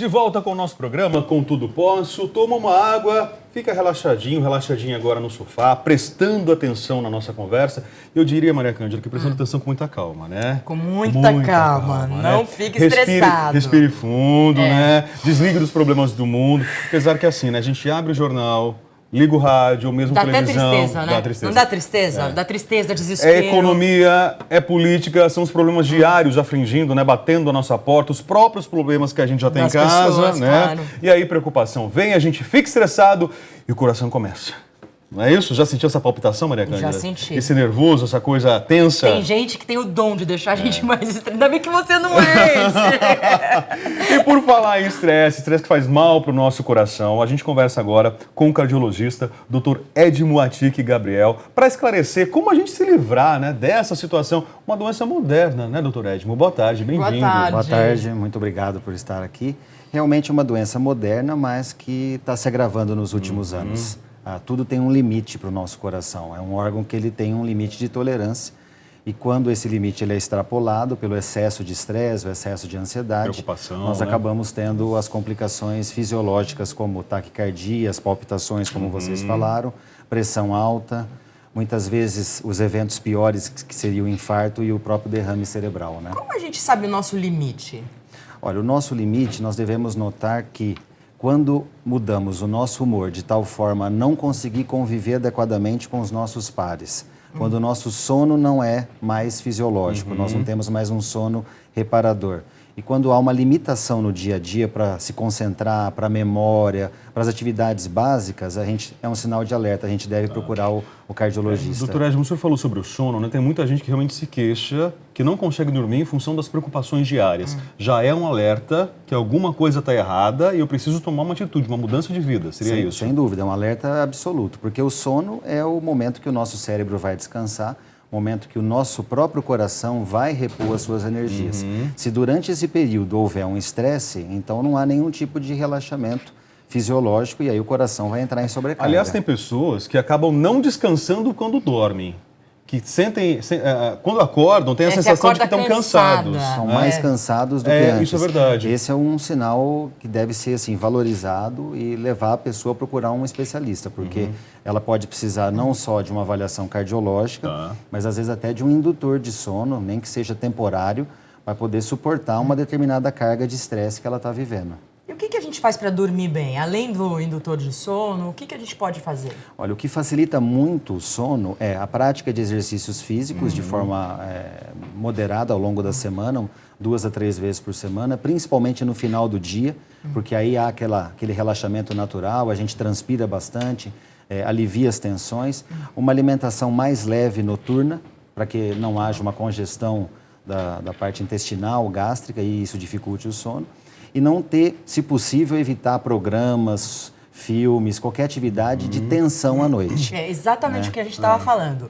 De volta com o nosso programa, Com Tudo Posso. Toma uma água, fica relaxadinho agora no sofá, prestando atenção na nossa conversa. Eu diria, Maria Cândida, que prestando atenção com muita calma, né? Com muita calma, não né? fique estressado. Respire fundo, né? Desligue dos problemas do mundo. Apesar que assim, né? A gente abre o jornal, liga o rádio, ou mesmo televisão. Dá até tristeza, né? Dá tristeza. Não dá tristeza? É. Dá tristeza, desespero. É economia, é política, são os problemas diários afligindo, né? Batendo a nossa porta, os próprios problemas que a gente já tem em casa, pessoas, né? claro. E aí preocupação vem, a gente fica estressado e o coração começa. Não é isso? Já sentiu essa palpitação, Maria Cândida? Já senti. Esse nervoso, essa coisa tensa? Tem gente que tem o dom de deixar a gente mais estressada. Ainda bem que você não é esse. E por falar em estresse que faz mal para o nosso coração, a gente conversa agora com o cardiologista Dr. Edmo Atik Gabriel para esclarecer como a gente se livrar, né, dessa situação, uma doença moderna, né, Dr. Edmo? Boa tarde, bem-vindo. Boa tarde. Boa tarde, muito obrigado por estar aqui. Realmente é uma doença moderna, mas que está se agravando nos últimos anos. Tudo tem um limite para o nosso coração. É um órgão que ele tem um limite de tolerância. E quando esse limite ele é extrapolado pelo excesso de estresse, o excesso de ansiedade, nós acabamos tendo as complicações fisiológicas como taquicardia, as palpitações, como vocês falaram, pressão alta, muitas vezes os eventos piores que seria o infarto e o próprio derrame cerebral, né? Como a gente sabe o nosso limite? Olha, o nosso limite, nós devemos notar que quando mudamos o nosso humor de tal forma a não conseguir conviver adequadamente com os nossos pares, quando o nosso sono não é mais fisiológico, nós não temos mais um sono reparador. E quando há uma limitação no dia a dia para se concentrar, para a memória, para as atividades básicas, é um sinal de alerta, a gente deve procurar o cardiologista. Doutor Edmo, o senhor falou sobre o sono, né? Tem muita gente que realmente se queixa, que não consegue dormir em função das preocupações diárias. Já é um alerta que alguma coisa está errada e eu preciso tomar uma atitude, uma mudança de vida, seria isso? Sem dúvida, é um alerta absoluto, porque o sono é o momento que o nosso cérebro vai descansar, momento que o nosso próprio coração vai repor as suas energias. Se durante esse período houver um estresse, então não há nenhum tipo de relaxamento fisiológico e aí o coração vai entrar em sobrecarga. Aliás, tem pessoas que acabam não descansando quando dormem, que quando acordam, tem a sensação de que estão cansados. São mais cansados do que antes. Isso é verdade. Esse é um sinal que deve ser assim, valorizado e levar a pessoa a procurar um especialista, porque ela pode precisar não só de uma avaliação cardiológica, mas às vezes até de um indutor de sono, nem que seja temporário, para poder suportar uma determinada carga de estresse que ela está vivendo. E o que a gente faz para dormir bem? Além do indutor de sono, o que a gente pode fazer? Olha, o que facilita muito o sono é a prática de exercícios físicos de forma moderada ao longo da semana, 2 a 3 vezes por semana, principalmente no final do dia, porque aí há aquele relaxamento natural, a gente transpira bastante, alivia as tensões. Uma alimentação mais leve noturna, para que não haja uma congestão da parte intestinal, gástrica, e isso dificulte o sono. E não ter, se possível, evitar programas, filmes, qualquer atividade de tensão à noite. É exatamente o que a gente estava falando.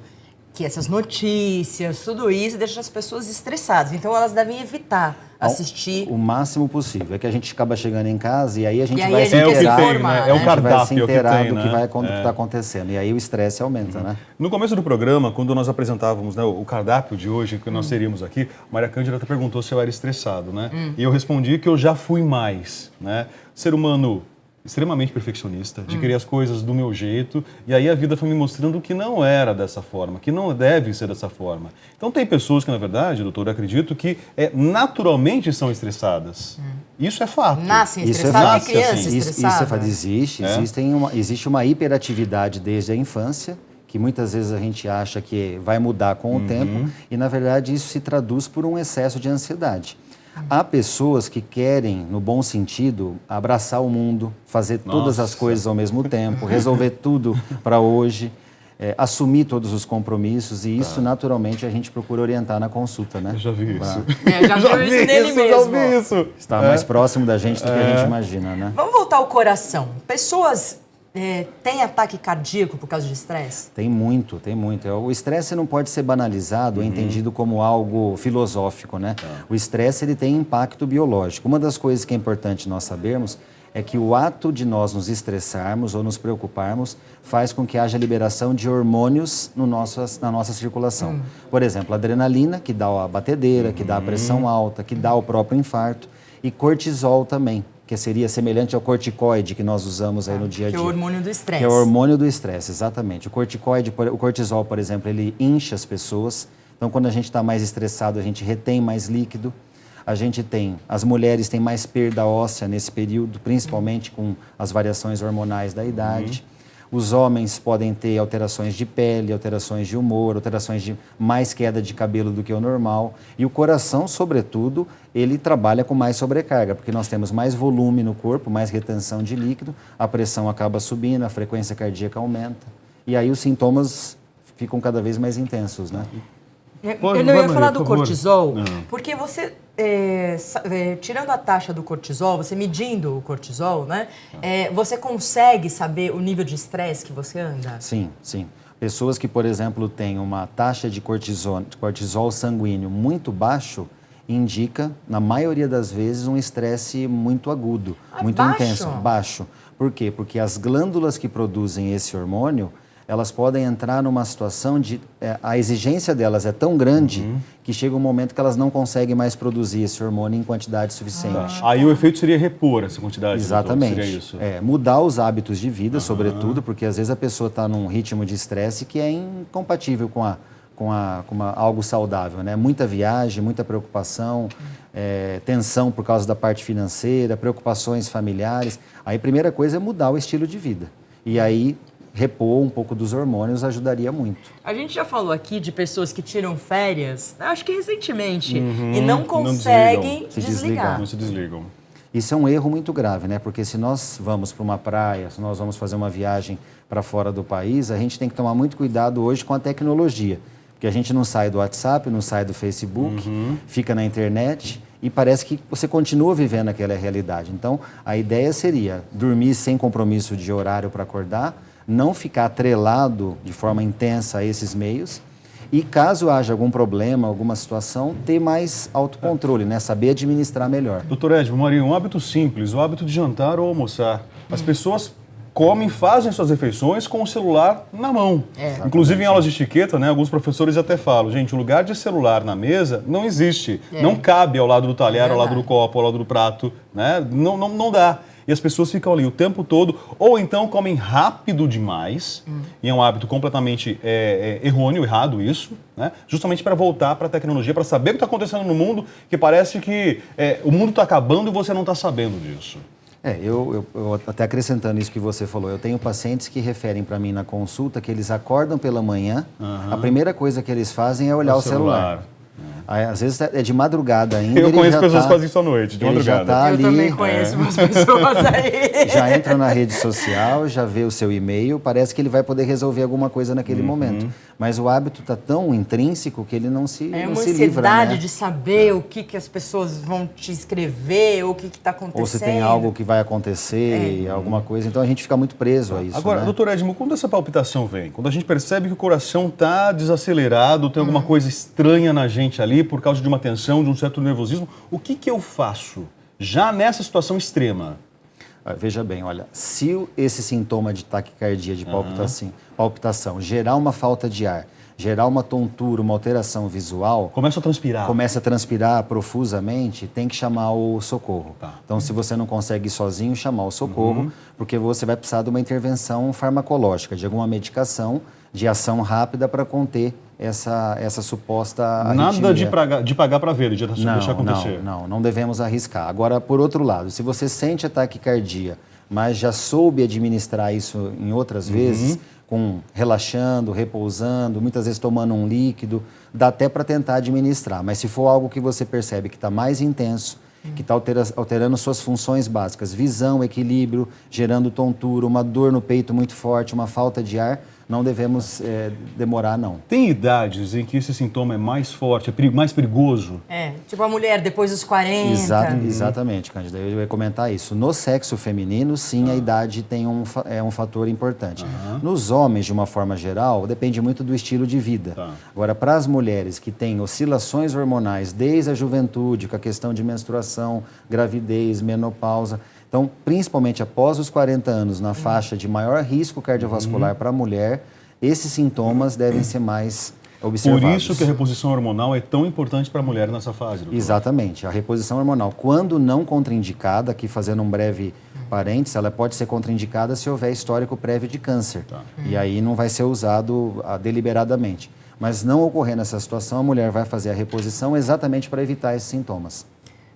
Que essas notícias, tudo isso deixa as pessoas estressadas. Então elas devem evitar assistir. O máximo possível. É que a gente acaba chegando em casa e aí a gente E aí vai a se gente inteirar. se informar, É o né? cardápio vai se inteirar que tem, do que né? está acontecendo. E aí o estresse aumenta, né? No começo do programa, quando nós apresentávamos, né, o cardápio de hoje, que nós teríamos aqui, Maria Cândida até perguntou se eu era estressado, né? E eu respondi que eu já fui mais, né? Ser humano extremamente perfeccionista, de querer as coisas do meu jeito, e aí a vida foi me mostrando que não era dessa forma, que não deve ser dessa forma. Então tem pessoas que, na verdade, doutor, eu acredito que naturalmente são estressadas. Isso é fato. Nascem Isso é estressadas, fato. criança Isso estressada. é fato. Existe uma hiperatividade desde a infância, que muitas vezes a gente acha que vai mudar com o tempo, e na verdade isso se traduz por um excesso de ansiedade. Há pessoas que querem, no bom sentido, abraçar o mundo, fazer todas as coisas ao mesmo tempo, resolver tudo para hoje, assumir todos os compromissos, e isso naturalmente a gente procura orientar na consulta, né? Eu já vi isso. Já viu isso nele mesmo. Já vi isso. Está mais próximo da gente do que a gente imagina, né? Vamos voltar ao coração. Pessoas têm ataque cardíaco por causa de estresse? Tem muito, tem muito. O estresse não pode ser banalizado, entendido como algo filosófico, né? O estresse ele tem impacto biológico. Uma das coisas que é importante nós sabermos é que o ato de nós nos estressarmos ou nos preocuparmos faz com que haja liberação de hormônios na nossa circulação. Por exemplo, a adrenalina, que dá a batedeira, que dá a pressão alta, que dá o próprio infarto, e cortisol também, que seria semelhante ao corticoide que nós usamos aí no dia a dia. Que é o hormônio do estresse. Que é o hormônio do estresse, exatamente. O cortisol, por exemplo, ele incha as pessoas. Então, quando a gente está mais estressado, a gente retém mais líquido. As mulheres têm mais perda óssea nesse período, principalmente com as variações hormonais da idade. Os homens podem ter alterações de pele, alterações de humor, alterações de mais queda de cabelo do que o normal. E o coração, sobretudo, ele trabalha com mais sobrecarga, porque nós temos mais volume no corpo, mais retenção de líquido, a pressão acaba subindo, a frequência cardíaca aumenta. E aí os sintomas ficam cada vez mais intensos, né? Eu não ia falar do cortisol, porque você, tirando a taxa do cortisol, você medindo o cortisol, né? Você consegue saber o nível de estresse que você anda? Sim, sim. Pessoas que, por exemplo, têm uma taxa de cortisol sanguíneo muito baixo, indica, na maioria das vezes, um estresse muito agudo, muito baixo? intenso. Baixo. Por quê? Porque as glândulas que produzem esse hormônio, elas podem entrar numa situação de... a exigência delas é tão grande que chega um momento que elas não conseguem mais produzir esse hormônio em quantidade suficiente. Aí o efeito seria repor essa quantidade. Exatamente. Seria isso. Mudar os hábitos de vida, sobretudo, porque às vezes a pessoa está num ritmo de estresse que é incompatível com algo saudável, né? Muita viagem, muita preocupação, tensão por causa da parte financeira, preocupações familiares. Aí a primeira coisa é mudar o estilo de vida. E aí repor um pouco dos hormônios ajudaria muito. A gente já falou aqui de pessoas que tiram férias, acho que recentemente, e não conseguem desligar. Não se desligam. Isso é um erro muito grave, né? Porque se nós vamos para uma praia, se nós vamos fazer uma viagem para fora do país, a gente tem que tomar muito cuidado hoje com a tecnologia. Porque a gente não sai do WhatsApp, não sai do Facebook, fica na internet e parece que você continua vivendo aquela realidade. Então, a ideia seria dormir sem compromisso de horário para acordar, não ficar atrelado de forma intensa a esses meios e, caso haja algum problema, alguma situação, ter mais autocontrole, né? Saber administrar melhor. Doutor Edmo, Maria, um hábito simples, o hábito de jantar ou almoçar. As pessoas comem, fazem suas refeições com o celular na mão. Inclusive em aulas de etiqueta, né, alguns professores até falam, gente, o lugar de celular na mesa não existe. Não cabe ao lado do talher, ao lado do copo, ao lado do prato. Né? Não dá. E as pessoas ficam ali o tempo todo, ou então comem rápido demais, e é um hábito completamente errôneo, errado isso, né? Justamente para voltar para a tecnologia, para saber o que está acontecendo no mundo, que parece que o mundo está acabando e você não está sabendo disso. Eu até acrescentando isso que você falou, eu tenho pacientes que referem para mim na consulta que eles acordam pela manhã, a primeira coisa que eles fazem é olhar o celular. Às vezes é de madrugada ainda. Eu conheço pessoas que fazem isso à noite, de madrugada. Já ali, eu também conheço umas pessoas aí. Já entra na rede social, já vê o seu e-mail, parece que ele vai poder resolver alguma coisa naquele momento. Mas o hábito está tão intrínseco que ele não se livra. É uma ansiedade de saber o que as pessoas vão te escrever, ou o que está acontecendo. Ou se tem algo que vai acontecer, alguma coisa. Então a gente fica muito preso a isso. Agora, doutor Edmo, quando essa palpitação vem? Quando a gente percebe que o coração está desacelerado, tem alguma coisa estranha na gente ali, por causa de uma tensão, de um certo nervosismo, o que eu faço já nessa situação extrema? Veja bem, olha, se esse sintoma de taquicardia, de palpitação, gerar uma falta de ar, gerar uma tontura, uma alteração visual... Começa a transpirar profusamente, tem que chamar o socorro. Então, se você não consegue ir sozinho, chamar o socorro, porque você vai precisar de uma intervenção farmacológica, de alguma medicação de ação rápida para conter essa suposta arritmia. Nada de pagar para ver, de deixar acontecer. Não devemos arriscar. Agora, por outro lado, se você sente a taquicardia, mas já soube administrar isso em outras vezes, relaxando, repousando, muitas vezes tomando um líquido, dá até para tentar administrar. Mas se for algo que você percebe que está mais intenso, que está alterando suas funções básicas, visão, equilíbrio, gerando tontura, uma dor no peito muito forte, uma falta de ar, não devemos demorar, não. Tem idades em que esse sintoma é mais forte, mais perigoso? Tipo a mulher depois dos 40. Exatamente, Cândida. Eu ia comentar isso. No sexo feminino, sim, a idade tem um fator importante. Nos homens, de uma forma geral, depende muito do estilo de vida. Agora, para as mulheres que têm oscilações hormonais desde a juventude, com a questão de menstruação, gravidez, menopausa... Então, principalmente após os 40 anos, na faixa de maior risco cardiovascular para a mulher, esses sintomas devem ser mais observados. Por isso que a reposição hormonal é tão importante para a mulher nessa fase, doutor. Exatamente. A reposição hormonal, quando não contraindicada, aqui fazendo um breve parênteses, ela pode ser contraindicada se houver histórico prévio de câncer. Tá. E aí não vai ser usado deliberadamente. Mas não ocorrendo essa situação, a mulher vai fazer a reposição exatamente para evitar esses sintomas.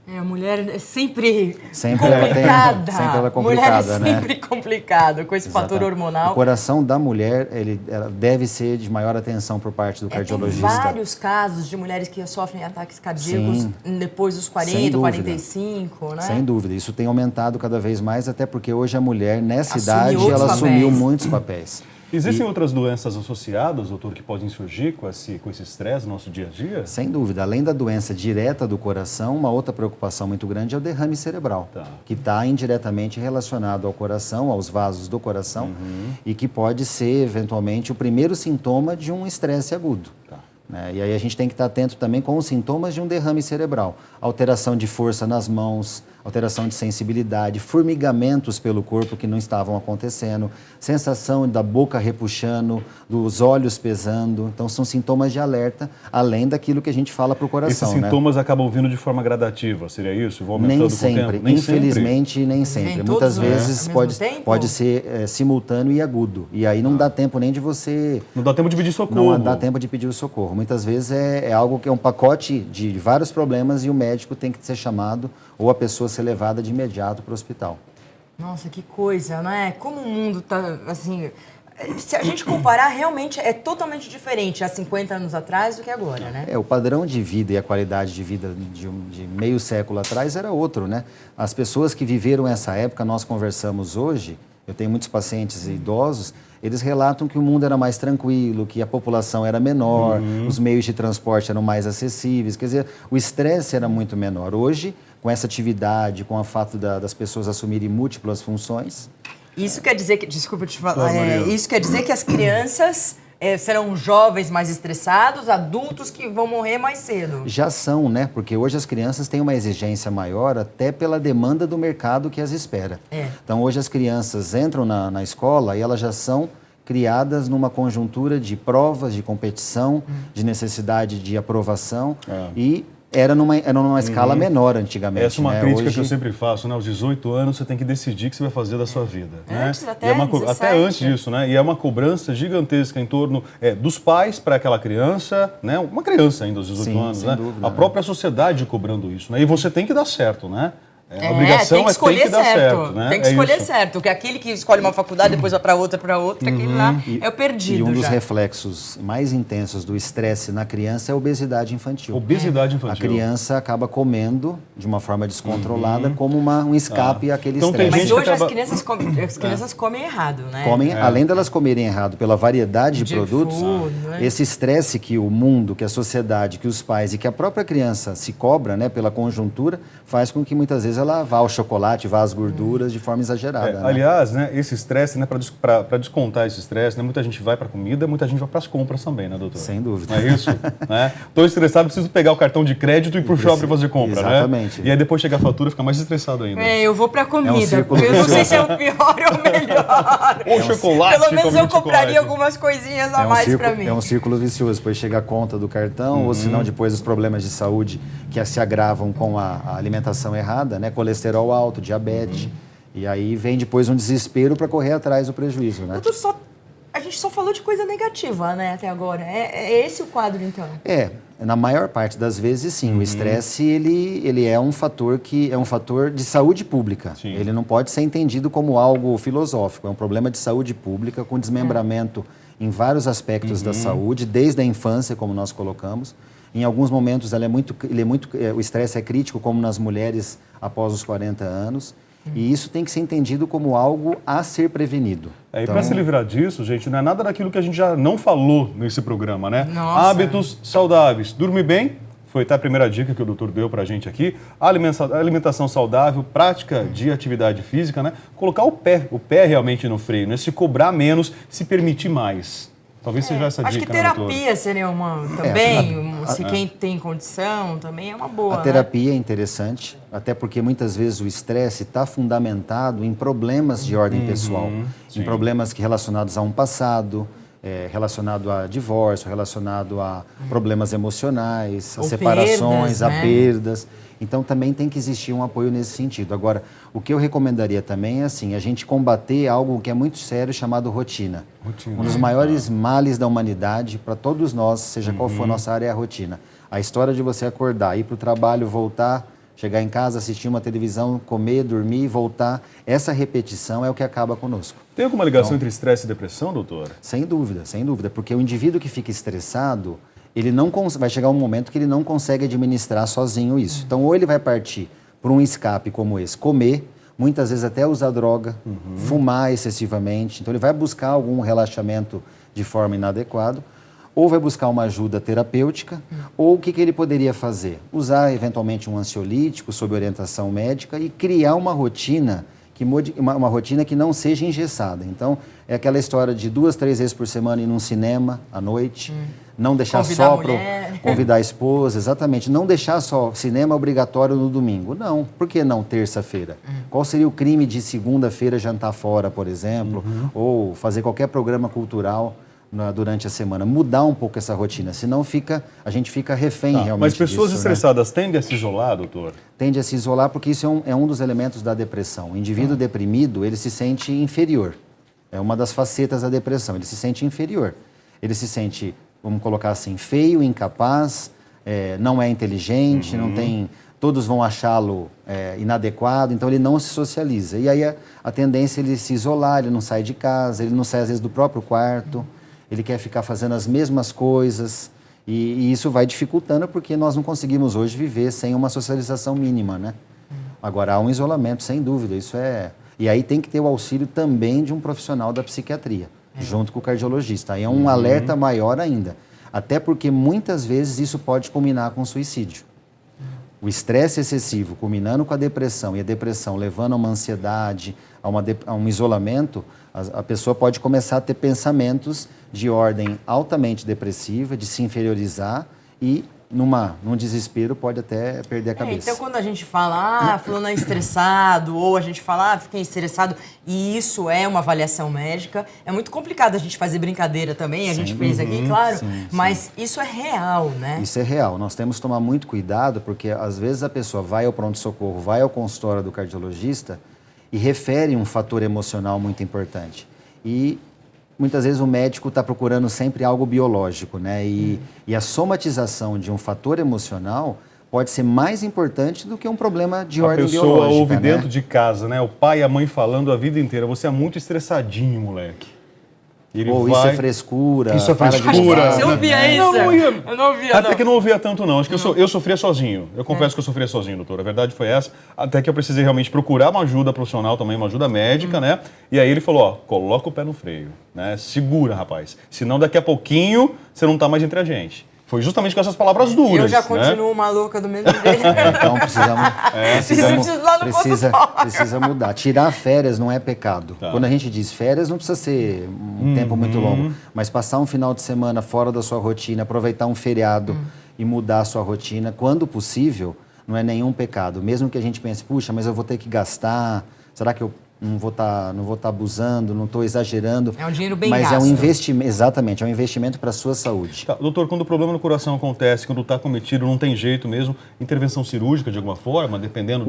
A mulher é sempre complicada. Sempre ela é complicada, né? Sempre complicada com esse fator hormonal. O coração da mulher, ela deve ser de maior atenção por parte do cardiologista. Tem vários casos de mulheres que sofrem ataques cardíacos depois dos 40, 45, né? Sem dúvida. Isso tem aumentado cada vez mais, até porque hoje a mulher, nessa idade, ela assumiu muitos papéis. Existem outras doenças associadas, doutor, que podem surgir com esse estresse no nosso dia a dia? Sem dúvida. Além da doença direta do coração, uma outra preocupação muito grande é o derrame cerebral, que está indiretamente relacionado ao coração, aos vasos do coração, e que pode ser, eventualmente, o primeiro sintoma de um estresse agudo. E aí a gente tem que estar atento também com os sintomas de um derrame cerebral. Alteração de força nas mãos, alteração de sensibilidade, formigamentos pelo corpo que não estavam acontecendo, sensação da boca repuxando, dos olhos pesando. Então, são sintomas de alerta, além daquilo que a gente fala para o coração. Esses sintomas acabam vindo de forma gradativa, seria isso? Vão aumentando nem sempre, com o tempo? Infelizmente, nem sempre. Muitas vezes pode ser simultâneo e agudo. E aí não dá tempo nem de você... Não dá tempo de pedir socorro. Não dá tempo de pedir o socorro. Muitas vezes é algo que é um pacote de vários problemas e o médico tem que ser chamado ou a pessoa ser levada de imediato para o hospital. Nossa, que coisa, né? Como o mundo está, assim... Se a gente comparar, realmente é totalmente diferente há 50 anos atrás do que agora, né? O padrão de vida e a qualidade de vida de meio século atrás era outro, né? As pessoas que viveram essa época, nós conversamos hoje, eu tenho muitos pacientes idosos, eles relatam que o mundo era mais tranquilo, que a população era menor, os meios de transporte eram mais acessíveis, quer dizer, o estresse era muito menor. Hoje, com essa atividade, com o fato das pessoas assumirem múltiplas funções... Isso quer dizer que, desculpa te falar, isso quer dizer que as crianças serão jovens mais estressados, adultos que vão morrer mais cedo. Já são, né? Porque hoje as crianças têm uma exigência maior até pela demanda do mercado que as espera. Então hoje as crianças entram na escola e elas já são criadas numa conjuntura de provas, de competição, de necessidade de aprovação e... Era numa escala menor antigamente. Essa é uma crítica que eu sempre faço, né? Aos 18 anos você tem que decidir o que você vai fazer da sua vida. Antes, né? até antes disso, né? E é uma cobrança gigantesca em torno dos pais para aquela criança, né? Uma criança ainda aos 18 anos, né? Dúvida, a própria sociedade cobrando isso, né? E você tem que dar certo, né? A obrigação tem que escolher tem que dar certo, né? Tem que escolher certo, porque aquele que escolhe uma faculdade, depois vai para outra, aquele lá é o perdido. E um dos reflexos mais intensos do estresse na criança é a obesidade infantil. Obesidade infantil. A criança acaba comendo de uma forma descontrolada como um escape àquele então, estresse. Mas hoje as crianças comem errado, né? Além delas comerem errado pela variedade de produtos, esse estresse que o mundo, que a sociedade, que os pais e que a própria criança se cobra, né, pela conjuntura, faz com que muitas vezes ela vá ao chocolate, vá às gorduras de forma exagerada. Né? Aliás, né, esse estresse, né, para descontar esse estresse, né, muita gente vai para a comida, muita gente vai para as compras também, né, doutor? Sem dúvida. Não é isso? Estou estressado, preciso pegar o cartão de crédito e ir para o shopping fazer compra, exatamente. Né? E aí depois chega a fatura, fica mais estressado ainda. Eu vou para a comida, porque eu não sei se é o pior ou o melhor. Ou chocolate. Pelo menos eu compraria algumas coisinhas a mais para mim. É um círculo vicioso, depois chega a conta do cartão, ou senão depois os problemas de saúde que se agravam com a alimentação errada, né? Colesterol alto, diabetes. E aí vem depois um desespero para correr atrás do prejuízo, né? A gente só falou de coisa negativa, né, até agora. É esse o quadro, então? Na maior parte das vezes, sim. O estresse, ele é um fator de saúde pública. Sim. Ele não pode ser entendido como algo filosófico. É um problema de saúde pública, com desmembramento em vários aspectos da saúde, desde a infância, como nós colocamos. Em alguns momentos, o estresse é crítico, como nas mulheres após os 40 anos. E isso tem que ser entendido como algo a ser prevenido. E para se livrar disso, gente, não é nada daquilo que a gente já não falou nesse programa, né? Nossa. Hábitos saudáveis. Dormir bem, foi até a primeira dica que o doutor deu para a gente aqui. Alimentação saudável, prática de atividade física, né? Colocar o pé realmente no freio, né? Se cobrar menos, se permitir mais. Talvez seja essa dica, acho que terapia seria uma também, se quem tem condição também é uma boa. A terapia é interessante, até porque muitas vezes o estresse está fundamentado em problemas de ordem pessoal, em problemas relacionados a um passado, relacionado a divórcio, relacionado a problemas emocionais, a Ou separações, perdas, a né? perdas. Então, também tem que existir um apoio nesse sentido. Agora, o que eu recomendaria também é assim, a gente combater algo que é muito sério chamado rotina. Um dos maiores males da humanidade, para todos nós, seja qual for a nossa área, é a rotina. A história de você acordar, ir para o trabalho, voltar, chegar em casa, assistir uma televisão, comer, dormir, voltar, essa repetição é o que acaba conosco. Tem alguma ligação entre estresse e depressão, doutor? Sem dúvida, porque o indivíduo que fica estressado, ele não vai chegar um momento que ele não consegue administrar sozinho isso. Então, ou ele vai partir por um escape como esse, comer, muitas vezes até usar droga, fumar excessivamente. Então, ele vai buscar algum relaxamento de forma inadequada, ou vai buscar uma ajuda terapêutica, ou o que ele poderia fazer? Usar, eventualmente, um ansiolítico sob orientação médica e criar uma rotina uma rotina que não seja engessada. Então, é aquela história de 2, 3 vezes por semana ir num cinema à noite, não deixar Convidar só a mulher. convidar a esposa, exatamente, não deixar só cinema obrigatório no domingo. Não, por que não terça-feira? Qual seria o crime de segunda-feira jantar fora, por exemplo, ou fazer qualquer programa cultural durante a semana? Mudar um pouco essa rotina, senão a gente fica refém realmente Mas pessoas disso, estressadas tendem a se isolar, doutor? Tende a se isolar porque isso é um dos elementos da depressão. O indivíduo deprimido, ele se sente inferior. É uma das facetas da depressão, ele se sente inferior. Ele se sente, vamos colocar assim, feio, incapaz, não é inteligente, não tem... Todos vão achá-lo inadequado, então ele não se socializa. E aí a tendência é ele se isolar, ele não sai de casa, ele não sai às vezes do próprio quarto, ele quer ficar fazendo as mesmas coisas. E isso vai dificultando porque nós não conseguimos hoje viver sem uma socialização mínima, né? Agora, há um isolamento, sem dúvida, isso é... E aí tem que ter o auxílio também de um profissional da psiquiatria, junto com o cardiologista. Aí é um alerta maior ainda. Até porque muitas vezes isso pode culminar com suicídio. O estresse excessivo culminando com a depressão e a depressão levando a uma ansiedade, a um isolamento, a pessoa pode começar a ter pensamentos de ordem altamente depressiva, de se inferiorizar e, num desespero, pode até perder a cabeça. Então, quando a gente fala, fulano é estressado, ou a gente fala, fiquei estressado, e isso é uma avaliação médica, é muito complicado a gente fazer brincadeira também, a gente fez aqui, claro, mas isso é real, né? Isso é real. Nós temos que tomar muito cuidado, porque às vezes a pessoa vai ao pronto-socorro, vai ao consultório do cardiologista e refere um fator emocional muito importante. E muitas vezes o médico está procurando sempre algo biológico, né? E a somatização de um fator emocional pode ser mais importante do que um problema de ordem biológica. A pessoa ouve né? dentro de casa, né? O pai e a mãe falando a vida inteira, você é muito estressadinho, moleque. Isso é frescura. Isso é frescura. Você ouvia isso? Eu não ouvia, Até que não ouvia tanto, não. Acho que eu sofria sozinho. Eu confesso que eu sofria sozinho, doutor. A verdade foi essa. Até que eu precisei realmente procurar uma ajuda profissional também, uma ajuda médica, né? E aí ele falou, ó, coloca o pé no freio, né? Segura, rapaz. Senão daqui a pouquinho você não tá mais entre a gente. Foi justamente com essas palavras duras. Eu já continuo maluca do mesmo jeito. Então precisa mudar. Tirar férias não é pecado. Tá. Quando a gente diz férias, não precisa ser um tempo muito longo. Mas passar um final de semana fora da sua rotina, aproveitar um feriado e mudar a sua rotina, quando possível, não é nenhum pecado. Mesmo que a gente pense, puxa, mas eu vou ter que gastar, será que eu não vou estar abusando, não estou exagerando. É um dinheiro bem gasto. Mas é um investimento, exatamente, é um investimento para a sua saúde. Tá, doutor, quando o problema no coração acontece, quando está cometido, não tem jeito mesmo, intervenção cirúrgica de alguma forma, dependendo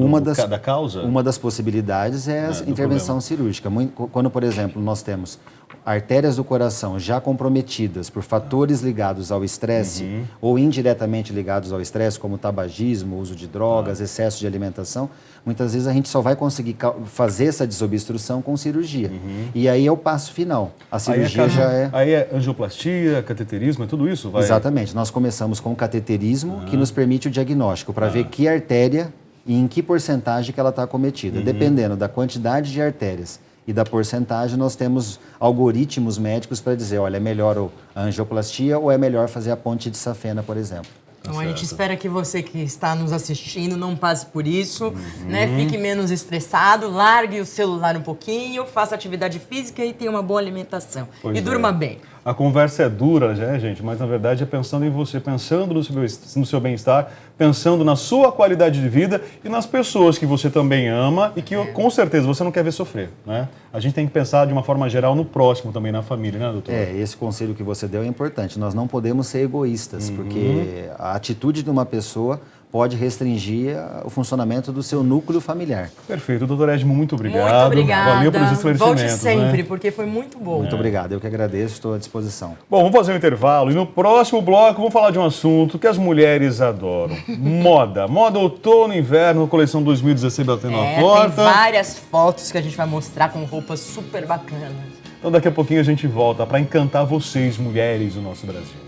da causa? Uma das possibilidades é a intervenção cirúrgica. Quando, por exemplo, nós temos artérias do coração já comprometidas por fatores ligados ao estresse ou indiretamente ligados ao estresse, como tabagismo, uso de drogas, excesso de alimentação, muitas vezes a gente só vai conseguir fazer essa desobstrução com cirurgia. E aí é o passo final. A cirurgia já é... Aí é angioplastia, cateterismo, é tudo isso? Exatamente. Nós começamos com o cateterismo, que nos permite o diagnóstico, para ver que artéria e em que porcentagem que ela está acometida. Dependendo da quantidade de artérias e da porcentagem, nós temos algoritmos médicos para dizer, olha, é melhor a angioplastia ou é melhor fazer a ponte de safena, por exemplo. Então, a gente espera que você que está nos assistindo não passe por isso, né? Fique menos estressado, largue o celular um pouquinho, faça atividade física e tenha uma boa alimentação. E durma bem. A conversa é dura, né, gente? Mas na verdade é pensando em você, pensando no seu bem-estar, pensando na sua qualidade de vida e nas pessoas que você também ama e que com certeza você não quer ver sofrer, né? A gente tem que pensar de uma forma geral no próximo também, na família, né, doutor? Esse conselho que você deu é importante. Nós não podemos ser egoístas, porque a atitude de uma pessoa pode restringir o funcionamento do seu núcleo familiar. Perfeito. Doutor Edmo, muito obrigado. Muito obrigada. Valeu pelos esclarecimentos. Volte sempre, né? porque foi muito bom. Muito obrigado. Eu que agradeço, estou à disposição. Bom, vamos fazer um intervalo e no próximo bloco vamos falar de um assunto que as mulheres adoram. Moda. Moda outono e inverno, coleção 2016 batendo a porta. Tem várias fotos que a gente vai mostrar com roupas super bacanas. Então daqui a pouquinho a gente volta para encantar vocês, mulheres do nosso Brasil.